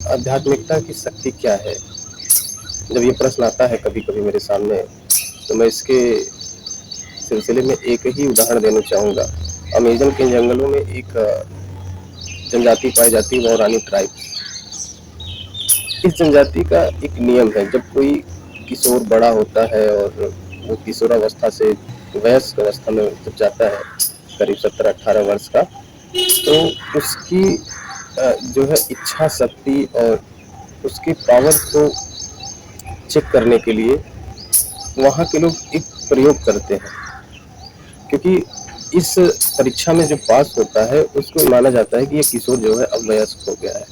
आध्यात्मिकता की शक्ति क्या है? जब ये प्रश्न आता है कभी-कभी मेरे सामने, तो मैं इसके सिलसिले में एक ही उदाहरण देना चाहूँगा। अमेज़न के जंगलों में एक जनजाति पाई जाती है, वाओरानी ट्राइब। इस जनजाति का एक नियम है, जब कोई किशोर बड़ा होता है और वो किशोरावस्था से वयस्क अवस्था में जब जाता है, करीब 17-18 वर्ष का, तो उसकी जो है इच्छा शक्ति और उसकी पावर को चेक करने के लिए वहाँ के लोग एक प्रयोग करते हैं, क्योंकि इस परीक्षा में जो पास होता है उसको माना जाता है कि ये किशोर जो है अब वयस्क हो गया है।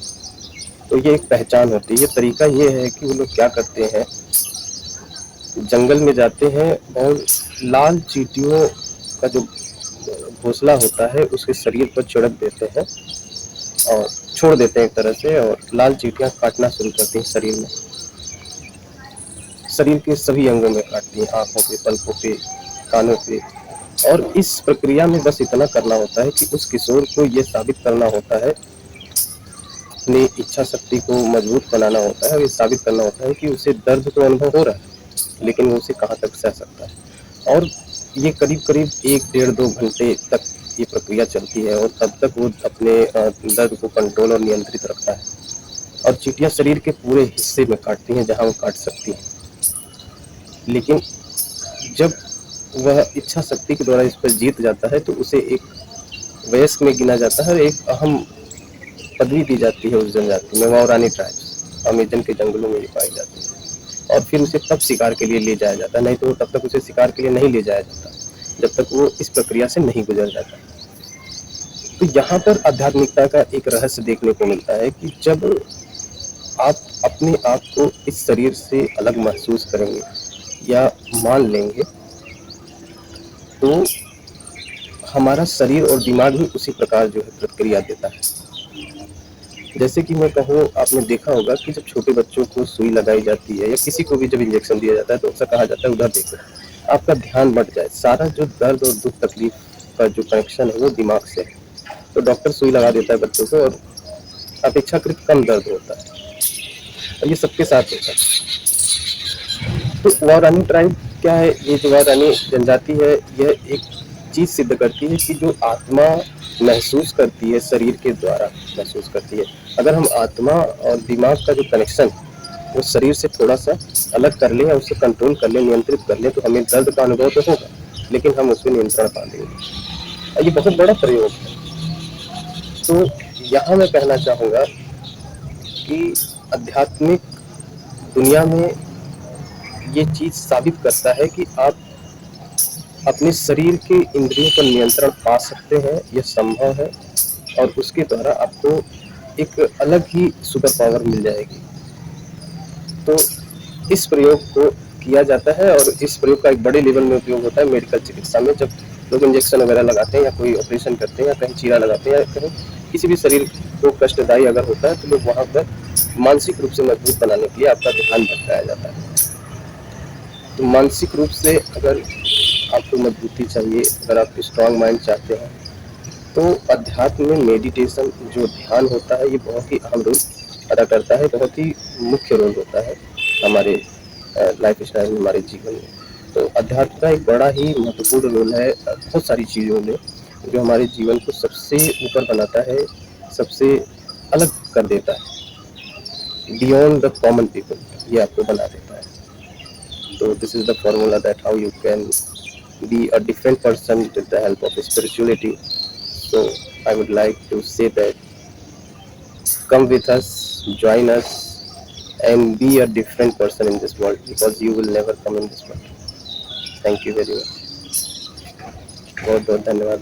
तो ये एक पहचान होती है। ये तरीका ये है कि वो लोग क्या करते हैं, जंगल में जाते हैं और लाल चींटियों का जो घोंसला होता है उसके शरीर पर छिड़क देते हैं और छोड़ देते हैं एक तरह से, और लाल चींटियाँ काटना शुरू करती हैं शरीर के सभी अंगों में काटती हैं, आँखों पे, पलकों पे, कानों पे। और इस प्रक्रिया में बस इतना करना होता है कि उस किशोर को ये साबित करना होता है, अपनी इच्छा शक्ति को मजबूत बनाना होता है और ये साबित करना होता है कि उसे दर्द तो अनुभव हो रहा है, लेकिन वो उसे कहाँ तक सह सकता है। और ये करीब-करीब 1 डेढ़ 2 घंटे तक ये प्रक्रिया चलती है और तब तक वो अपने दर्द को कंट्रोल और नियंत्रित रखता है। और चींटियाँ शरीर के पूरे हिस्से में काटती हैं जहाँ वो काट सकती हैं। लेकिन जब वह इच्छा शक्ति के द्वारा इस पर जीत जाता है तो उसे एक वयस्क में गिना जाता है और एक अहम पदवी दी जाती है उस जनजाति में। वाओरानी ट्राइब्स अमेज़न के जंगलों में ये पाई जाती है। और फिर उसे तब शिकार के लिए ले जाया जाता है, नहीं तो तब तक उसे शिकार के लिए नहीं ले जाया जाता, जब तक वो इस प्रक्रिया से नहीं गुजर जाता। तो यहाँ पर आध्यात्मिकता का एक रहस्य देखने को मिलता है कि जब आप अपने आप को इस शरीर से अलग महसूस करेंगे या मान लेंगे, तो हमारा शरीर और दिमाग भी उसी प्रकार जो है प्रतिक्रिया देता है। जैसे कि मैं कहूँ, आपने देखा होगा कि जब छोटे बच्चों को सुई लगाई जाती है या किसी को भी जब इंजेक्शन दिया जाता है तो अक्सर कहा जाता है उधर देखो, आपका ध्यान बट जाए, सारा जो दर्द और दुख तकलीफ का जो कनेक्शन है वो दिमाग से है। तो डॉक्टर सुई लगा देता है बच्चों को और अपेक्षाकृत कम दर्द होता है, और ये सबके साथ होता है। तो वाओरानी ट्राइब क्या है, ये जो वाओरानी जनजाति है, यह एक चीज सिद्ध करती है कि जो आत्मा महसूस करती है शरीर के द्वारा महसूस करती है, अगर हम आत्मा और दिमाग का जो कनेक्शन वो शरीर से थोड़ा सा अलग कर लें या उसे कंट्रोल कर लें, नियंत्रित कर लें, तो हमें दर्द का अनुभव तो होगा, लेकिन हम उसमें नियंत्रण पा लेंगे। ये बहुत बड़ा प्रयोग है। तो यहाँ मैं कहना चाहूँगा कि आध्यात्मिक दुनिया में ये चीज साबित करता है कि आप अपने शरीर के इंद्रियों पर नियंत्रण पा सकते हैं, यह संभव है, और उसके द्वारा आपको एक अलग ही सुपर पावर मिल जाएगी। तो इस प्रयोग को किया जाता है और इस प्रयोग का एक बड़े लेवल में उपयोग होता है मेडिकल चिकित्सा में। जब लोग इंजेक्शन वगैरह लगाते हैं या कोई ऑपरेशन करते हैं या कहीं चीरा लगाते हैं या कहीं किसी भी शरीर को कष्टदायी अगर होता है, तो लोग वहाँ पर मानसिक रूप से मजबूत बनाने के लिए आपका ध्यान भटकाया जाता है। तो मानसिक रूप से अगर आपको मजबूती चाहिए, अगर आप स्ट्रांग माइंड चाहते हैं, तो अध्यात्म में मेडिटेशन जो ध्यान होता है ये बहुत ही अहम रोल अदा करता है, बहुत ही मुख्य रोल होता है हमारे लाइफ स्टाइल में, हमारे जीवन में। तो अध्यात्म का एक बड़ा ही महत्वपूर्ण रोल है बहुत सारी चीज़ों में, जो हमारे जीवन को सबसे ऊपर बनाता है, सबसे अलग कर देता है, बियॉन्ड द कॉमन पीपल, ये आपको बना देता है। तो this is the formula that how you can be a different person with the help of spirituality. So I would like to say that come with us, join us, and be a different person in this world, because you will never come in this world. Thank you very much. बहुत बहुत धन्यवाद।